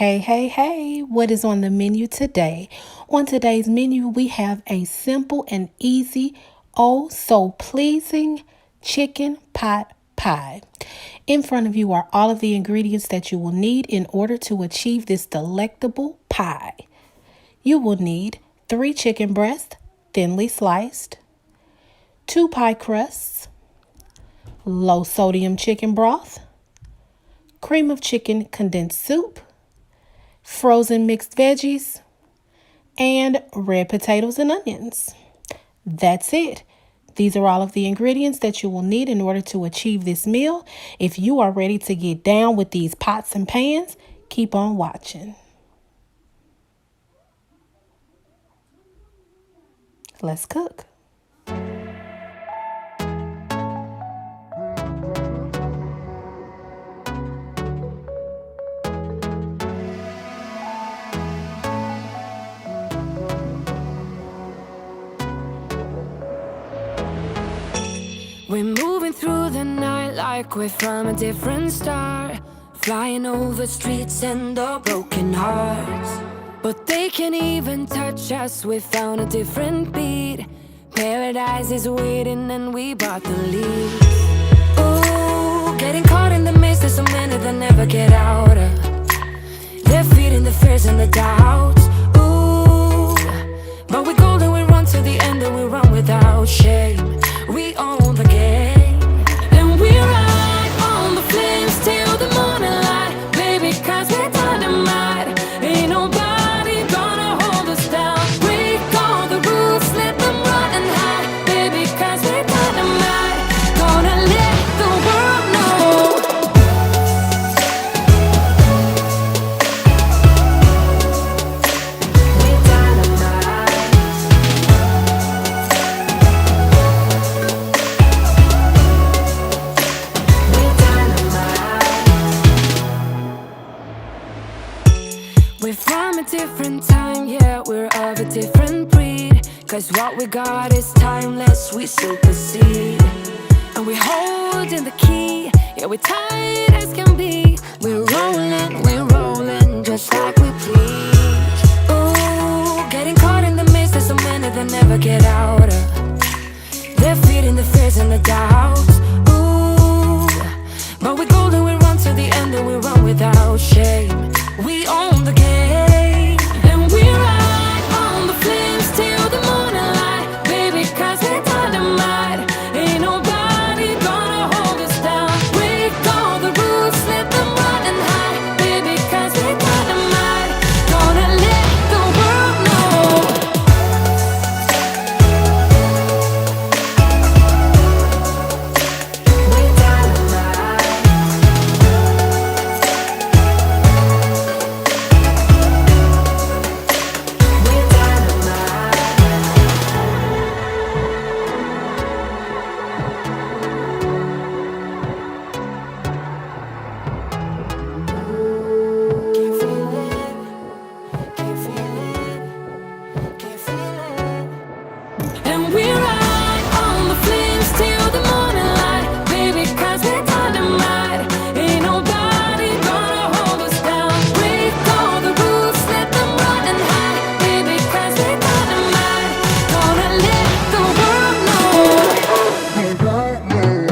Hey, hey, hey, what is on the menu today? On today's menu, we have a simple and easy, oh so pleasing chicken pot pie. In front of you are all of the ingredients that you will need in order to achieve this delectable pie. You will need 3 chicken breasts, thinly sliced, 2 pie crusts, low sodium chicken broth, cream of chicken condensed soup, frozen mixed veggies, and red potatoes and onions. That's it. These are all of the ingredients that you will need in order to achieve this meal. If you are ready to get down with these pots and pans, keep on watching. Let's cook. We're moving through the night like we're from a different star, flying over streets and our broken hearts. But they can't even touch us, we found a different beat. Paradise is waiting and we bought the lead. Ooh, getting caught in the maze, there's so many that never get out of. They're feeding the fears and the doubts. Ooh, but we're golden, we run to the end and we run without shame. We own the game, and we ride on the flames till the morning light, baby, 'cause we're dynamite. Ain't nobody gonna hold us down. Break all the rules, let them run and hide, baby, 'cause we're dynamite. Gonna let the world know. We're dynamite. We're from a different time, yeah, we're of a different breed. 'Cause what we got is timeless, we supersede. And we're holding the key, yeah, we're tight as can be. We're rolling, just like we please. Ooh, getting caught in the maze, there's so many that never get out of. They're feeding the fears and the doubts. Ooh, but we're golden, we run to the end and we run without shame. We own the game, and we ride on the flames till the morning light, baby, 'cause we're dynamite. Ain't nobody gonna hold us down. Break all the rules, let them run and hide, baby, 'cause we're dynamite. Gonna let the world know. We're dynamite. We're dynamite. Can't feel it, can't feel it, can't feel it. And we ride on the flames till the morning light, baby, 'cause we're dynamite. Ain't nobody gonna hold us down. Break all the rules, let them run and hide, baby, 'cause we're dynamite. Gonna let the world know. We're dynamite.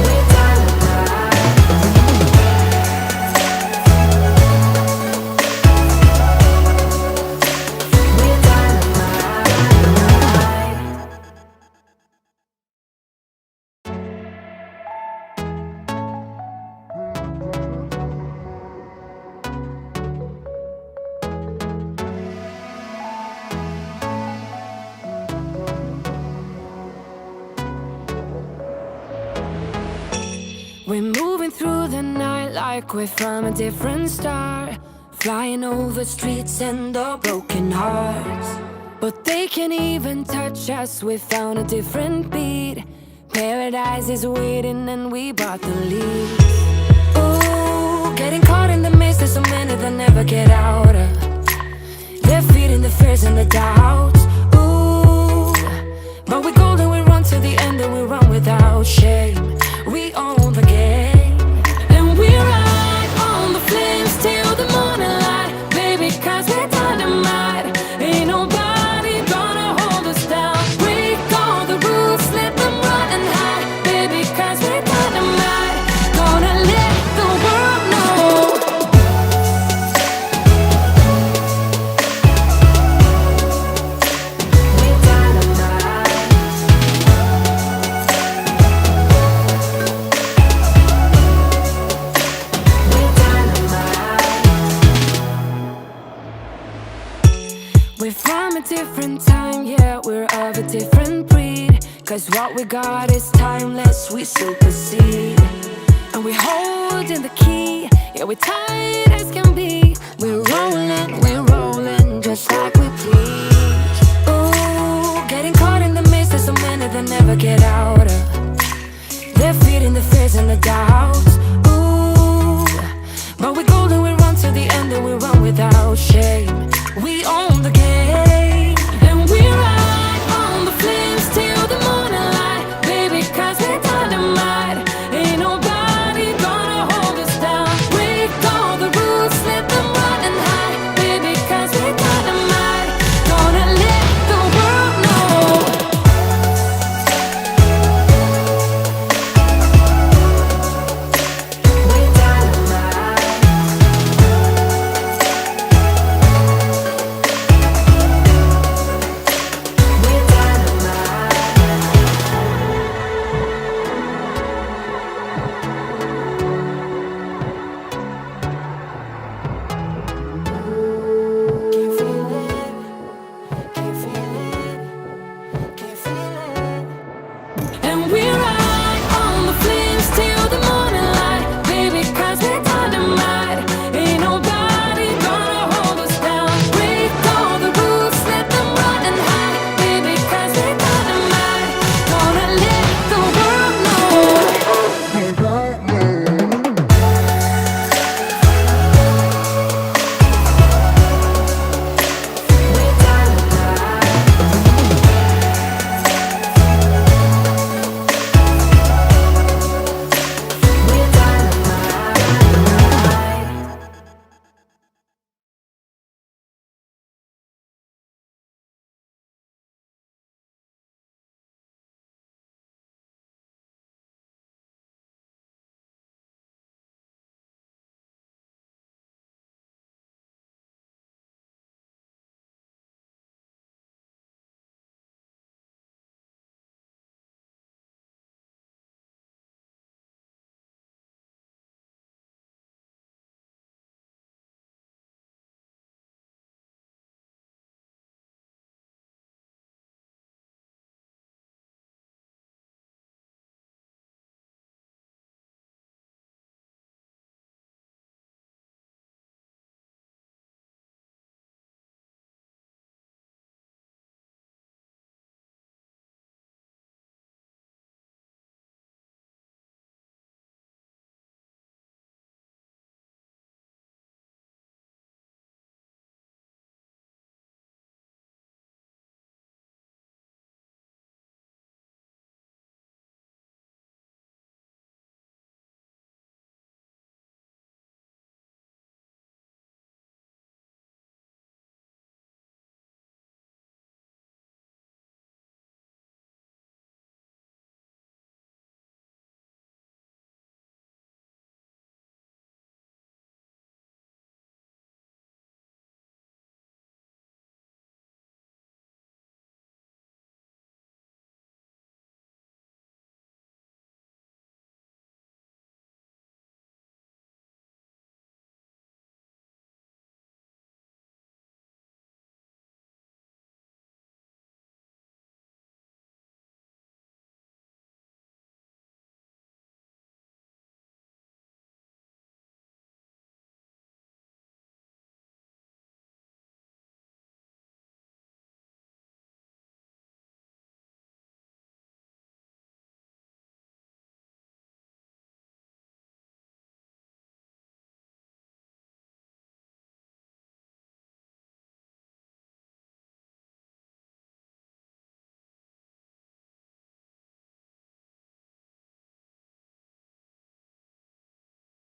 We're dynamite. We're moving through the night like we're from a different star, flying over streets and our broken hearts. But they can't even touch us, we found a different beat. Paradise is waiting and we bought the lead. Ooh, getting caught in the maze, there's so many that never get out of. They're feeding the fears and the doubts. Ooh, but we're golden, we run to the end and we run without shame. We own the game, and we ride on the flames till the morning light, baby, 'cause we're dynamite. Ain't nobody gonna hold us down. Break all the rules, let them run and hide, baby, 'cause we're dynamite. Gonna let the world know. We're dynamite. We're dynamite. We're from a different time, yeah, we're of a different breed. 'Cause what we got is timeless, we supersede. And we're holding the key, yeah, we're tight as can be. We're rolling, just like we please. Ooh, getting caught in the mist, there's so many that never get out of. They're feeding the fears in the dark.